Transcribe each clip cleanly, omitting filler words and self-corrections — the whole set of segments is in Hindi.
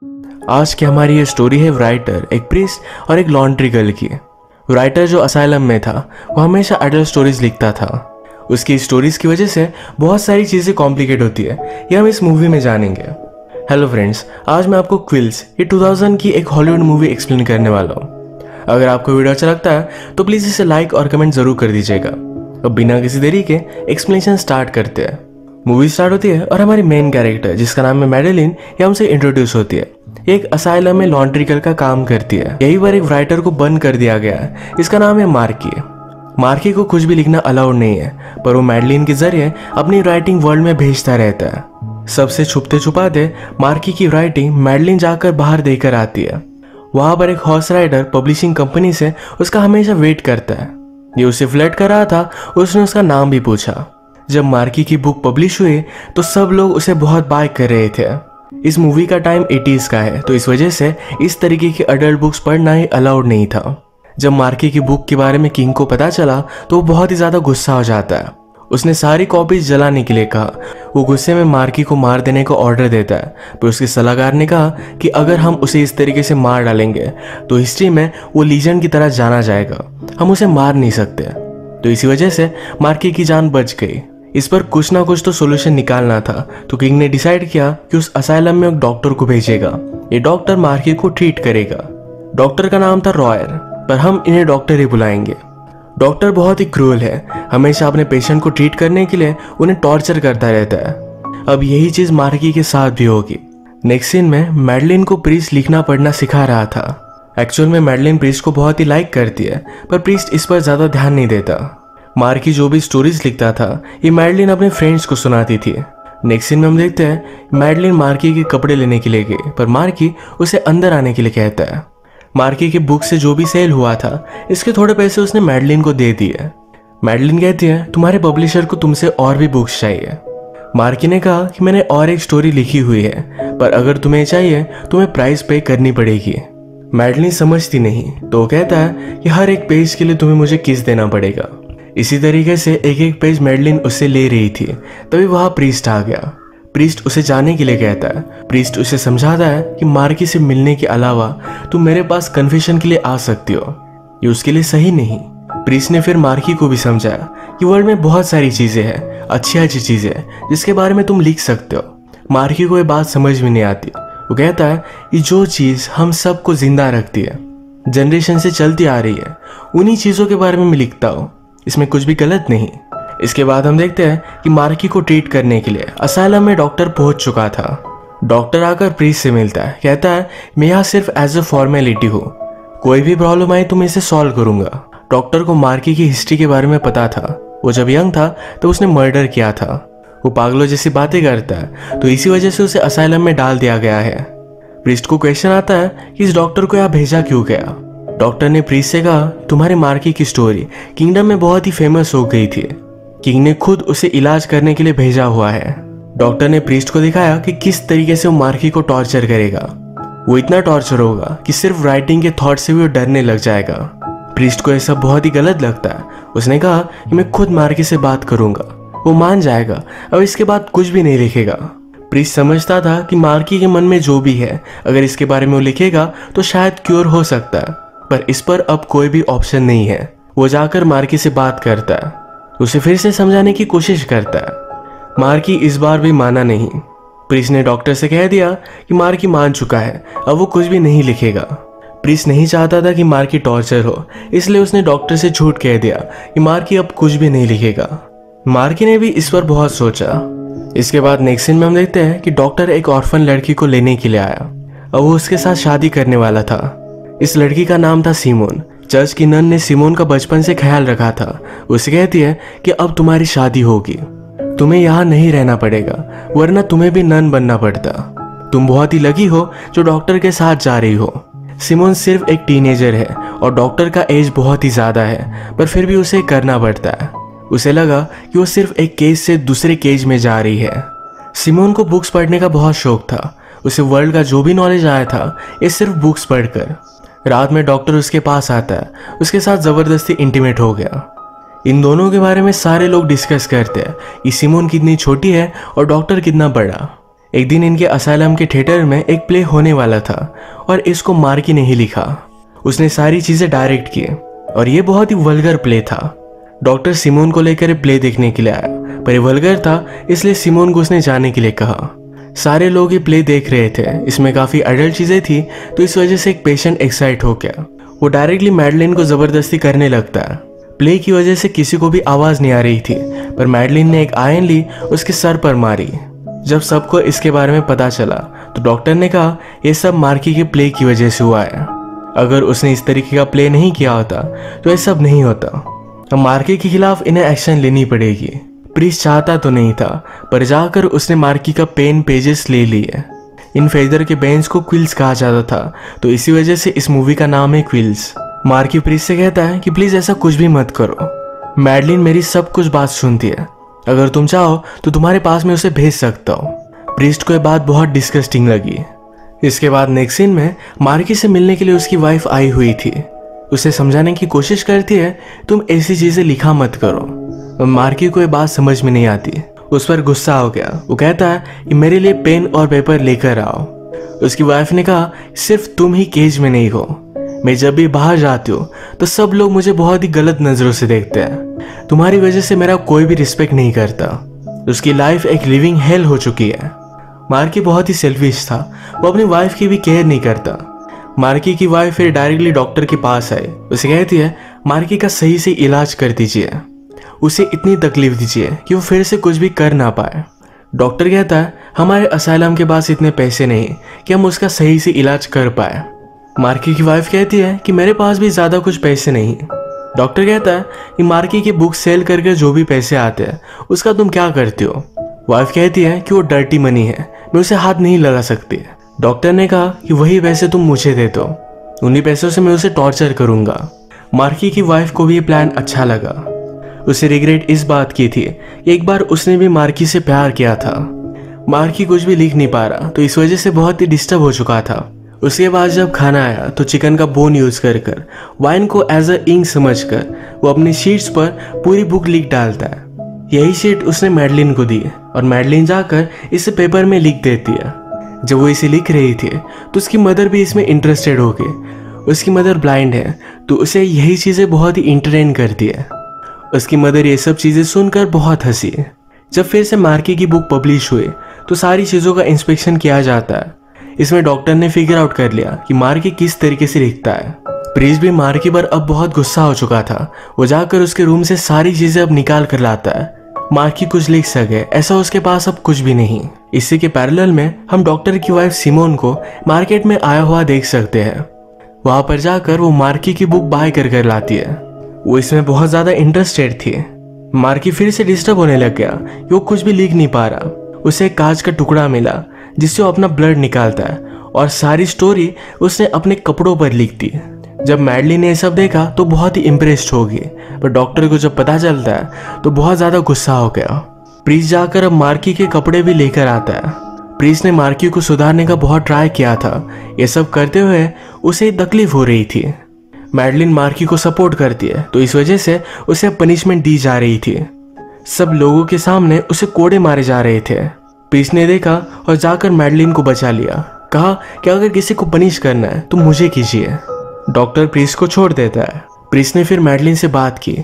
आज की हमारी ये स्टोरी है राइटर, एक प्रीस्ट और एक लॉन्ड्री गर्ल की। राइटर जो असाइलम में था वो हमेशा अडल्ट स्टोरीज लिखता था। उसकी स्टोरीज की वजह से बहुत सारी चीज़ें कॉम्प्लिकेट होती है, ये हम इस मूवी में जानेंगे। हेलो फ्रेंड्स, आज मैं आपको क्विल्स ये 2000 की एक हॉलीवुड मूवी एक्सप्लेन करने वाला हूँ। अगर आपको वीडियो अच्छा लगता है तो प्लीज़ इसे लाइक और कमेंट ज़रूर कर दीजिएगा। अब बिना किसी देरी के एक्सप्लेनेशन स्टार्ट करते हैं। मूवी स्टार्ट होती है और हमारी मेन कैरेक्टर जिसका नाम है मैडेलिन ये हमसे इंट्रोड्यूस होती है। एक असाइलम में लॉन्ड्री गर्ल का काम करती है। यही पर एक राइटर को बंद कर दिया गया है, इसका नाम है मार्की। मार्की को कुछ भी लिखना अलाउड नहीं है, पर वो मैडेलिन के जरिए अपनी राइटिंग वर्ल्ड में भेजता रहता है। सबसे छुपते छुपाते मार्की की राइटिंग मैडेलिन जाकर बाहर देकर आती है। वहां पर एक हॉर्स राइडर पब्लिशिंग कंपनी से उसका हमेशा वेट करता है। ये उसे फ्लर्ट कर रहा था, उसने उसका नाम भी पूछा। जब मार्की की बुक पब्लिश हुई तो सब लोग उसे बहुत बाय कर रहे थे। इस मूवी का टाइम 80s का है, तो इस वजह से इस तरीके की अडल्ट बुक्स पढ़ना ही अलाउड नहीं था। जब मार्की की बुक के बारे में किंग को पता चला तो वो बहुत ही ज़्यादा गुस्सा हो जाता है। उसने सारी कॉपीज जलाने के लिए कहा। वो गुस्से में मार्की को मार देने का ऑर्डर देता है, पर उसके सलाहकार ने कहा कि अगर हम उसे इस तरीके से मार डालेंगे तो हिस्ट्री में वो लीजेंड की तरह जाना जाएगा, हम उसे मार नहीं सकते। तो इसी वजह से मार्की की जान बच गई। इस पर कुछ ना कुछ तो सोल्यूशन निकालना था, तो किंग ने डिसाइड किया कि उस असाइलम में एक डॉक्टर को भेजेगा। ये डॉक्टर मार्की को ट्रीट करेगा। डॉक्टर का नाम था रॉयर, पर हम इन्हें डॉक्टर ही बुलाएंगे। डॉक्टर बहुत ही क्रूअल है, हमेशा अपने पेशेंट को ट्रीट करने के लिए उन्हें टॉर्चर करता रहता है। अब यही चीज मार्की के साथ भी होगी। नेक्स्ट सीन में मैडेलिन को प्रीस्ट लिखना पढ़ना सिखा रहा था। एक्चुअल में मैडेलिन प्रीस्ट को बहुत ही लाइक करती है, पर प्रीस्ट इस पर ज्यादा ध्यान नहीं देता। मार्की जो भी स्टोरीज लिखता था ये मैडेलिन अपने फ्रेंड्स को सुनाती थी। नेक्स्ट सीन में हम देखते हैं मैडेलिन मार्की के कपड़े लेने के लिए गई, पर मार्की उसे अंदर आने के लिए कहता है। मार्की की बुक से जो भी सेल हुआ था इसके थोड़े पैसे उसने मैडेलिन को दे दिए। मैडेलिन कहती है तुम्हारे पब्लिशर को तुमसे और भी बुक्स चाहिए। मार्की ने कहा कि मैंने और एक स्टोरी लिखी हुई है, पर अगर तुम्हें चाहिए तुम्हें प्राइस पे करनी पड़ेगी। मैडेलिन समझती नहीं, तो वो कहता है कि हर एक पेज के लिए तुम्हें मुझे किस देना पड़ेगा। इसी तरीके से एक एक पेज मैडेलिन उससे ले रही थी, तभी वहां प्रीस्ट आ गया। प्रीस्ट उसे जाने के लिए कहता है। प्रीस्ट उसे समझाता है कि मार्की से मिलने के अलावा तुम मेरे पास कन्फेशन के लिए आ सकती हो, ये उसके लिए सही नहीं। प्रीस्ट ने फिर मार्की को भी समझाया कि वर्ल्ड में बहुत सारी चीजें हैं, अच्छी अच्छी चीजें जिसके बारे में तुम लिख सकते हो। मार्की को ये बात समझ में नहीं आती। वो कहता है कि जो चीज हम सबको जिंदा रखती है, जनरेशन से चलती आ रही है, उन्हीं चीजों के बारे में मैं लिखता हूँ, इसमें कुछ भी गलत नहीं। इसके बाद हम देखते हैं कि मार्की को ट्रीट करने के लिए असाइलम में डॉक्टर पहुंच चुका था। डॉक्टर आकर प्रीस्ट से मिलता है, कहता है मैं यहाँ सिर्फ एज अ फॉर्मेलिटी हूँ, कोई भी प्रॉब्लम आई तो मैं इसे सॉल्व करूंगा। डॉक्टर को मार्की की हिस्ट्री के बारे में पता था। वो जब यंग था तो उसने मर्डर किया था। वो पागलों जैसी बातें करता है, तो इसी वजह से उसे असाइलम में डाल दिया गया है। प्रीस्ट को क्वेश्चन आता है कि इस डॉक्टर को यहाँ भेजा क्यों गया। डॉक्टर ने प्रीस्ट से कहा तुम्हारे मार्की की स्टोरी किंगडम में बहुत ही फेमस हो गई थी, किंग ने खुद उसे इलाज करने के लिए भेजा हुआ है। डॉक्टर ने प्रीस्ट को दिखाया कि किस तरीके से वो मार्की को टॉर्चर करेगा। वो इतना टॉर्चर होगा कि सिर्फ राइटिंग के थॉट से भी वो डरने लग जाएगा। प्रीस्ट को यह सब बहुत ही गलत लगता है। उसने कहा कि मैं खुद मार्की से बात करूंगा, वो मान जाएगा, अब इसके बाद कुछ भी नहीं लिखेगा। प्रीस्ट समझता था कि मार्की के मन में जो भी है, अगर इसके बारे में वो लिखेगा तो शायद क्योर हो सकता है, पर इस पर अब कोई भी ऑप्शन नहीं है। वो जाकर मार्की से बात करता है, उसे फिर से समझाने की कोशिश करता है। मार्की इस बार भी माना नहीं। प्रीस्ट ने डॉक्टर से कह दिया कि मार्की मान चुका है, अब वो कुछ भी नहीं लिखेगा। प्रीस्ट नहीं चाहता था कि मार्की टॉर्चर हो, इसलिए उसने डॉक्टर से झूठ कह दिया कि मार्की अब कुछ भी नहीं लिखेगा। मार्की ने भी इस पर बहुत सोचा। इसके बाद नेक्स्ट सीन में हम देखते हैं कि डॉक्टर एक ऑर्फन लड़की को लेने के लिए आया। अब वो उसके साथ शादी करने वाला था। इस लड़की का नाम था सिमोन। चर्च की नन ने सिमोन का बचपन से ख्याल रखा था। उसे कहती है कि अब तुम्हारी शादी होगी, तुम्हें यहाँ नहीं रहना पड़ेगा, वरना तुम्हें भी नन बनना पड़ता। तुम बहुत ही लकी हो जो डॉक्टर के साथ जा रही हो। सिमोन सिर्फ एक टीनेजर है और डॉक्टर का एज बहुत ही ज्यादा है, पर फिर भी उसे करना पड़ता है। उसे लगा कि वो सिर्फ एक केज से दूसरे केज में जा रही है। सिमोन को बुक्स पढ़ने का बहुत शौक था। उसे वर्ल्ड का जो भी नॉलेज आया था ये सिर्फ बुक्स पढ़कर। रात में डॉक्टर उसके पास आता है, उसके साथ जबरदस्ती इंटीमेट हो गया। इन दोनों के बारे में सारे लोग डिस्कस करते हैं कि सिमोन कितनी छोटी है और डॉक्टर कितना बड़ा। एक दिन इनके असाइलम के थिएटर में एक प्ले होने वाला था और इसको मार्की ने ही लिखा। उसने सारी चीजें डायरेक्ट की और ये बहुत ही वल्गर प्ले था। डॉक्टर सिमोन को लेकर प्ले देखने के लिए आया, पर ये वल्गर था इसलिए सिमोन को उसने जाने के लिए कहा। सारे लोग ये प्ले देख रहे थे, इसमें काफी अडल्ट चीजें थी, तो इस वजह से एक पेशेंट एक्साइट हो गया। वो डायरेक्टली मैडलिन को जबरदस्ती करने लगता है। प्ले की वजह से किसी को भी आवाज नहीं आ रही थी, पर मैडलिन ने एक आयन ली, उसके सर पर मारी। जब सबको इसके बारे में पता चला तो डॉक्टर ने कहा यह सब मार्की के प्ले की वजह से हुआ है। अगर उसने इस तरीके का प्ले नहीं किया होता तो यह सब नहीं होता। अब मार्की के खिलाफ इन्हें एक्शन लेनी पड़ेगी। प्रीस्ट चाहता तो नहीं था, पर जाकर उसने मार्की का पेन पेजेस ले लिए। इन फेदर के बेंच को क्विल्स कहा जाता था, तो इसी वजह से इस मूवी का नाम है क्विल्स। मार्की प्रीस्ट से कहता है कि प्लीज ऐसा कुछ भी मत करो। मैडलिन मेरी सब कुछ बात सुनती है, अगर तुम चाहो तो तुम्हारे पास में उसे भेज सकता हूँ। प्रीस्ट को यह बात बहुत डिस्गस्टिंग लगी। इसके बाद नेक्स्ट सीन में मार्की से मिलने के लिए उसकी वाइफ आई हुई थी। उसे समझाने की कोशिश करती है तुम ऐसी चीजें लिखा मत करो। मार्की को यह बात समझ में नहीं आती, उस पर गुस्सा हो गया। वो कहता है कि मेरे लिए पेन और पेपर लेकर आओ। उसकी वाइफ ने कहा सिर्फ तुम ही केज में नहीं हो, मैं जब भी बाहर जाती हूँ तो सब लोग मुझे बहुत ही गलत नजरों से देखते हैं। तुम्हारी वजह से मेरा कोई भी रिस्पेक्ट नहीं करता। उसकी लाइफ एक लिविंग हेल हो चुकी है। मार्की बहुत ही सेल्फिश था, वो अपनी वाइफ की भी केयर नहीं करता। मार्की की वाइफ फिर डायरेक्टली डॉक्टर के पास आई। उसे कहती है मार्की का सही से इलाज कर दीजिए, उसे इतनी तकलीफ दीजिए कि वो फिर से कुछ भी कर ना पाए। डॉक्टर कहता है हमारे असाइलम के पास इतने पैसे नहीं कि हम उसका सही से इलाज कर पाए। मार्की की वाइफ कहती है कि मेरे पास भी ज्यादा कुछ पैसे नहीं। डॉक्टर कहता है कि मार्की की बुक सेल करके जो भी पैसे आते हैं उसका तुम क्या करते हो। वाइफ कहती है कि वो डर्टी मनी है, मैं उसे हाथ नहीं लगा सकती। डॉक्टर ने कहा कि वही पैसे तुम मुझे दे दो, उन्हीं पैसों से मैं उसे टॉर्चर करूंगा। मार्की की वाइफ को भी ये प्लान अच्छा लगा। उसे रिग्रेट इस बात की थी कि एक बार उसने भी मार्की से प्यार किया था। मार्की कुछ भी लिख नहीं पा रहा, तो इस वजह से बहुत ही डिस्टर्ब हो चुका था। उसके बाद जब खाना आया तो चिकन का बोन यूज कर वाइन को एज अ इंक समझकर वो अपनी शीट्स पर पूरी बुक लिख डालता है। यही शीट उसने मैडलिन को दी और मैडलिन जाकर इसे पेपर में लिख देती है। जब वो इसे लिख रही थी तो उसकी मदर भी इसमें इंटरेस्टेड हो गई। उसकी मदर ब्लाइंड है, तो उसे यही चीजें बहुत ही इंटरटेन करती है। उसकी मदर ये सब चीजें सुनकर बहुत हंसी। जब फिर से मार्की की बुक पब्लिश हुई तो सारी चीजों का इंस्पेक्शन किया जाता है। इसमें डॉक्टर ने फिगर आउट कर लिया कि मार्की किस तरीके से लिखता है। प्रीस्ट भी मार्की पर अब बहुत गुस्सा हो चुका था। वो जाकर उसके रूम से सारी चीजें अब निकाल कर लाता है। मार्की कुछ लिख सके ऐसा उसके पास अब कुछ भी नहीं। इसी के पैरेलल में हम डॉक्टर की वाइफ सिमोन को मार्केट में आया हुआ देख सकते हैं। वहां पर जाकर वो मार्की की बुक बाय कर लाती है। वो इसमें बहुत ज्यादा इंटरेस्टेड थी। मार्की फिर से डिस्टर्ब होने लग गया, वो कुछ भी लिख नहीं पा रहा। उसे एक कांच का टुकड़ा मिला जिससे वो अपना ब्लड निकालता है और सारी स्टोरी उसने अपने कपड़ों पर लिख दी। जब मैडलिन ने ये सब देखा तो बहुत ही इम्प्रेस्ड हो गई, पर डॉक्टर को जब पता चलता है तो बहुत ज्यादा गुस्सा हो गया। प्रीस्ट जाकर अब मार्की के कपड़े भी लेकर आता है। प्रीस्ट ने मार्की को सुधारने का बहुत ट्राई किया था। ये सब करते हुए उसे तकलीफ हो रही थी। मैडलिन मार्की को सपोर्ट करती है, तो इस वजह से उसे पनिशमेंट दी जा रही थी। सब लोगों के सामने उसे कोड़े मारे जा रहे थे। प्रीस्ट ने देखा और जाकर मैडलिन को बचा लिया। कहा कि अगर किसी को पनिश करना है तो मुझे कीजिए। डॉक्टर प्रीस्ट को छोड़ देता है। प्रीस्ट ने फिर मैडलिन से बात की।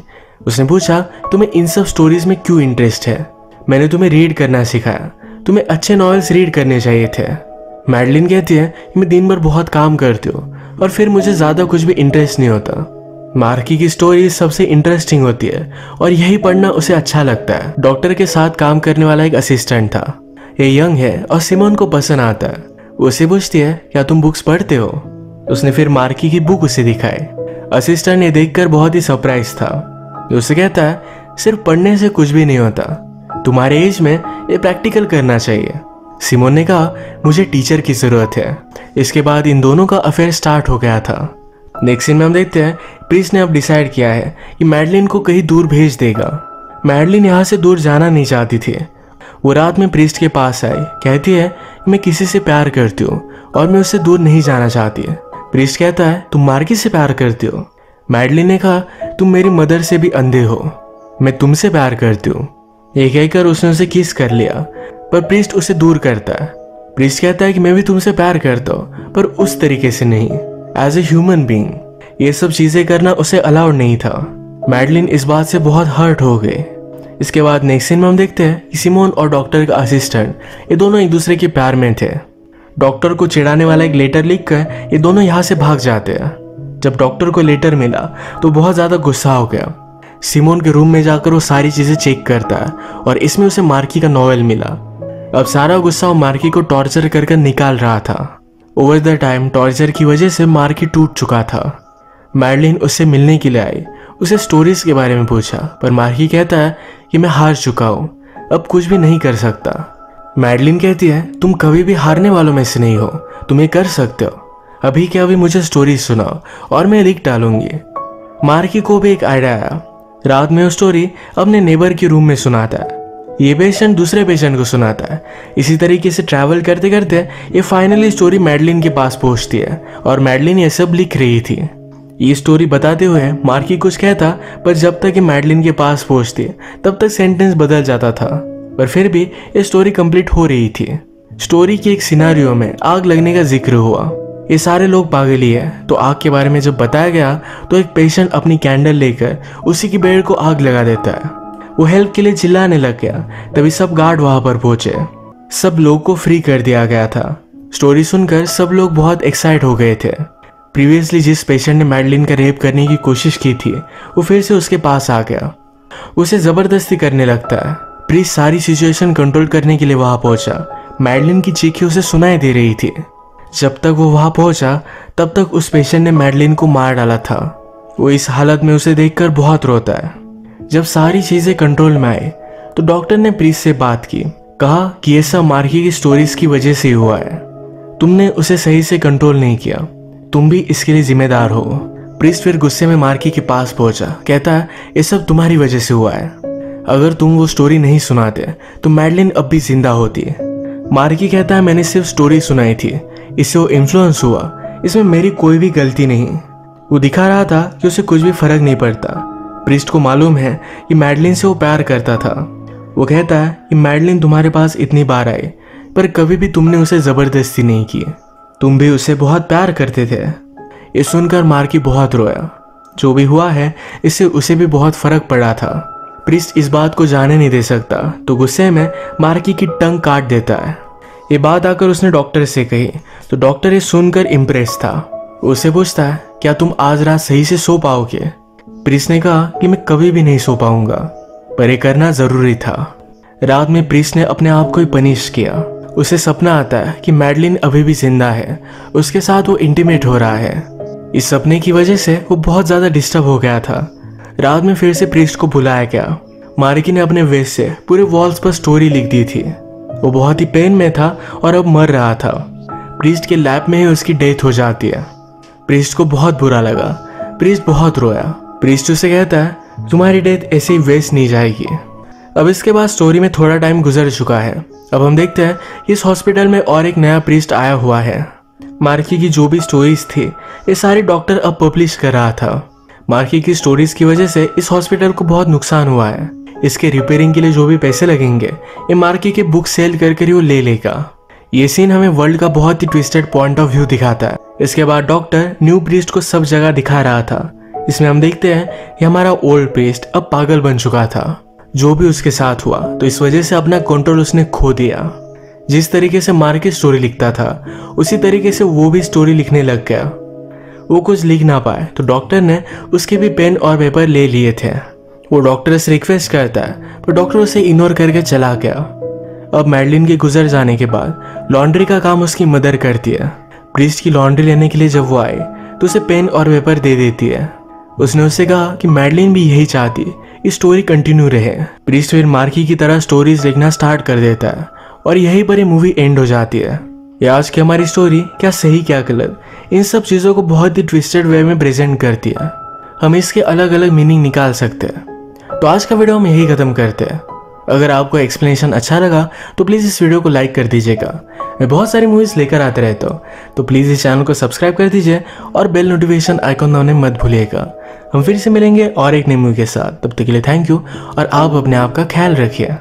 उसने पूछा तुम्हें इन सब स्टोरीज में क्यों इंटरेस्ट है। मैंने तुम्हें रीड करना सिखाया, तुम्हें अच्छे नॉवेल्स रीड करने चाहिए थे। मैडलिन कहती है कि मैं दिन भर बहुत काम करती हूँ और फिर मुझे ज्यादा कुछ भी इंटरेस्ट नहीं होता। मार्की की स्टोरी सबसे इंटरेस्टिंग होती है और यही पढ़ना उसे अच्छा लगता है। डॉक्टर के साथ काम करने वाला एक असिस्टेंट था। ये यंग है और सिमोन को पसंद आता है। वो उसे पूछती है क्या तुम बुक्स पढ़ते हो। उसने फिर मार्की की बुक उसे दिखाई। असिस्टेंट ने देखकर बहुत ही सरप्राइज था। उसे कहता है सिर्फ पढ़ने से कुछ भी नहीं होता, तुम्हारे एज में ये प्रैक्टिकल करना चाहिए। सिमोन ने कहा मुझे टीचर की जरूरत है। इसके बाद इन दोनों का अफेयर स्टार्ट हो गया था। नेक्स्ट सीन में हम देखते हैं प्रीस्ट ने अब डिसाइड किया है कि मैडलिन को कहीं दूर भेज देगा। मैडलिन यहाँ से दूर जाना नहीं चाहती थी। वो रात में प्रीस्ट के पास आई, कहती है मैं किसी से प्यार करती हूँ और मैं उससे दूर नहीं जाना चाहती। प्रीस्ट कहता है तुम मार्की से प्यार करती हो। मैडलिन ने कहा तुम मेरी मदर से भी अंधे हो, मैं तुमसे प्यार करती हूँ। ये कहकर उसने उसे किस कर लिया, पर प्रीस्ट उसे दूर करता है। प्रीस्ट कहता है कि मैं भी तुमसे प्यार करता हूँ, पर उस तरीके से नहीं, एज ए ह्यूमन बीइंग। ये सब चीजें करना उसे अलाउड नहीं था। मैडलिन इस बात से बहुत हर्ट हो गई। इसके बाद नेक्स्ट सीन में हम देखते हैं कि सिमोन और डॉक्टर का असिस्टेंट ये दोनों एक दूसरे के प्यार में थे। डॉक्टर को चिढ़ाने वाला एक लेटर लिखकर ये दोनों यहाँ से भाग जाते हैं। जब डॉक्टर को लेटर मिला तो बहुत ज़्यादा गुस्सा हो गया। सिमोन के रूम में जाकर वो सारी चीज़ें चेक करता है और इसमें उसे मार्की का नॉवेल मिला। अब सारा गुस्सा वो मार्की को टॉर्चर कर निकाल रहा था। ओवर द टाइम टॉर्चर की वजह से मार्की टूट चुका था। मैडलिन उससे मिलने के लिए आई, उसे स्टोरीज के बारे में पूछा, पर मार्की कहता है कि मैं हार चुका हूँ, अब कुछ भी नहीं कर सकता। मैडलिन कहती है तुम कभी भी हारने वालों में से नहीं हो, तुम ये कर सकते हो। अभी के अभी मुझे स्टोरी सुनाओ और मैं लिख डालूंगी। मार्की को भी एक आइडिया आया। रात में वो स्टोरी अपने नेबर के रूम में सुनाता है। ये पेशेंट दूसरे पेशेंट को सुनाता है। इसी तरीके से ट्रैवल करते करते ये फाइनली स्टोरी मैडलिन के पास पहुंचती है और मैडलिन ये सब लिख रही थी। ये स्टोरी बताते हुए मार्की कुछ कहता, पर जब तक ये मैडलिन के पास पहुंचती तब तक सेंटेंस बदल जाता था। पर फिर भी ये स्टोरी कंप्लीट हो रही थी। स्टोरी के एक सिनारियो में आग लगने का जिक्र हुआ। ये सारे लोग पागल ही है, तो आग के बारे में जब बताया गया तो एक पेशेंट अपनी कैंडल लेकर उसी की बेड को आग लगा देता है। वो हेल्प के लिए चिल्लाने लग गया। तभी सब गार्ड वहां पर पहुंचे। सब लोग को फ्री कर दिया गया था। स्टोरी सुनकर सब लोग बहुत एक्साइट हो गए थे। प्रीवियसली जिस पेशेंट ने मैडलिन का रेप करने की कोशिश की थी वो फिर से उसके पास आ गया। उसे जबरदस्ती करने लगता है। प्रीस्ट सारी सिचुएशन कंट्रोल करने के लिए वहां पहुंचा। मैडलिन की चीखें उसे सुनाई दे रही थी। जब तक वो वहां पहुंचा तब तक उस पेशेंट ने मैडलिन को मार डाला था। वो इस हालत में उसे देखकर बहुत रोता है। जब सारी चीजें कंट्रोल में आई तो डॉक्टर ने प्रीस्ट से बात की, कहा कि ये सब मार्की की स्टोरीज की वजह से हुआ है। तुमने उसे सही से कंट्रोल नहीं किया, तुम भी इसके लिए जिम्मेदार हो। प्रीस्ट फिर गुस्से में मार्की के पास पहुंचा। कहता है ये सब तुम्हारी वजह से हुआ है। अगर तुम वो स्टोरी नहीं सुनाते तो मैडलिन अब भी जिंदा होती। मार्की कहता है मैंने सिर्फ स्टोरी सुनाई थी, इससे वो इन्फ्लुएंस हुआ, इसमें मेरी कोई भी गलती नहीं। वो दिखा रहा था कि उसे कुछ भी फर्क नहीं पड़ता। प्रीस्ट को मालूम है कि मैडलिन से वो प्यार करता था। वो कहता है कि मैडलिन तुम्हारे पास इतनी बार आई पर कभी भी तुमने उसे जबरदस्ती नहीं की, तुम भी उसे बहुत प्यार करते थे। ये सुनकर मार्की बहुत रोया। जो भी हुआ है इससे उसे भी बहुत फर्क पड़ा था। प्रीस्ट इस बात को जाने नहीं दे सकता तो गुस्से में मार्की की टंग काट देता है। ये बात आकर उसने डॉक्टर से कही तो डॉक्टर ये सुनकर इम्प्रेस था। उसे पूछता है क्या तुम आज रात सही से सो पाओगे। प्रीस्ट ने कहा कि मैं कभी भी नहीं सो पाऊंगा, पर ये करना जरूरी था। रात में प्रीस्ट ने अपने आप को ही पनिश किया। उसे सपना आता है कि मैडलिन अभी भी जिंदा है, उसके साथ वो इंटीमेट हो रहा है। इस सपने की वजह से वो बहुत ज्यादा डिस्टर्ब हो गया था। रात में फिर से प्रीस्ट को बुलाया गया। मार्की ने अपने वेस्ट से पूरे वॉल्स पर स्टोरी लिख दी थी। वो बहुत ही पेन में था और अब मर रहा था। प्रीस्ट के लैब में ही उसकी डेथ हो जाती है। प्रीस्ट को बहुत बुरा लगा। प्रीस्ट बहुत रोया। प्रीस्ट उसे कहता है तुम्हारी डेथ ऐसे ही वेस्ट नहीं जाएगी। अब इसके बाद स्टोरी में थोड़ा टाइम गुजर चुका है। अब हम देखते हैं इस हॉस्पिटल में और एक नया प्रीस्ट आया हुआ है। मार्की की जो भी स्टोरीज थी ये सारी डॉक्टर अब पब्लिश कर रहा था। मार्की की स्टोरीज की वजह से इस हॉस्पिटल को बहुत नुकसान हुआ है। इसके रिपेयरिंग के लिए जो भी पैसे लगेंगे ये मार्की के बुक सेल कर ही वो ले लेगा। ये सीन हमें वर्ल्ड का बहुत ही ट्विस्टेड पॉइंट ऑफ व्यू दिखाता है। इसके बाद डॉक्टर न्यू प्रीस्ट को सब जगह दिखा रहा था। इसमें हम देखते हैं कि हमारा ओल्ड प्रीस्ट अब पागल बन चुका था। जो भी उसके साथ हुआ तो इस वजह से अपना कंट्रोल उसने खो दिया। जिस तरीके से मार्की स्टोरी लिखता था उसी तरीके से वो भी स्टोरी लिखने लग गया। वो कुछ लिख ना पाए तो डॉक्टर ने उसके भी पेन और पेपर ले लिए थे। वो डॉक्टर से रिक्वेस्ट करता है पर डॉक्टर उसे इग्नोर करके चला गया। अब मैडलिन के गुजर जाने के बाद लॉन्ड्री का काम उसकी मदर करती है। प्रीस्ट की लॉन्ड्री लेने के लिए जब वो आए तो उसे पेन और पेपर दे देती है। उसने उससे कहा कि मैडलिन भी यही चाहती, इस स्टोरी कंटिन्यू रहे। प्रीस्ट फिर मार्की की तरह स्टोरीज लिखना स्टार्ट कर देता है और यहीं पर ये मूवी एंड हो जाती है। ये आज की हमारी स्टोरी क्या सही क्या गलत इन सब चीज़ों को बहुत ही ट्विस्टेड वे में प्रेजेंट करती है। हम इसके अलग अलग मीनिंग निकाल सकते हैं। तो आज का वीडियो हम यही खत्म करते हैं। अगर आपको एक्सप्लेनेशन अच्छा लगा तो प्लीज़ इस वीडियो को लाइक कर दीजिएगा। मैं बहुत सारी मूवीज़ लेकर आते रहता हूँ, तो प्लीज़ इस चैनल को सब्सक्राइब कर दीजिए और बेल नोटिफिकेशन आइकॉन दबाने मत भूलिएगा। हम फिर से मिलेंगे और एक नई मूवी के साथ। तब तक के लिए थैंक यू और आप अपने आप का ख्याल रखिए।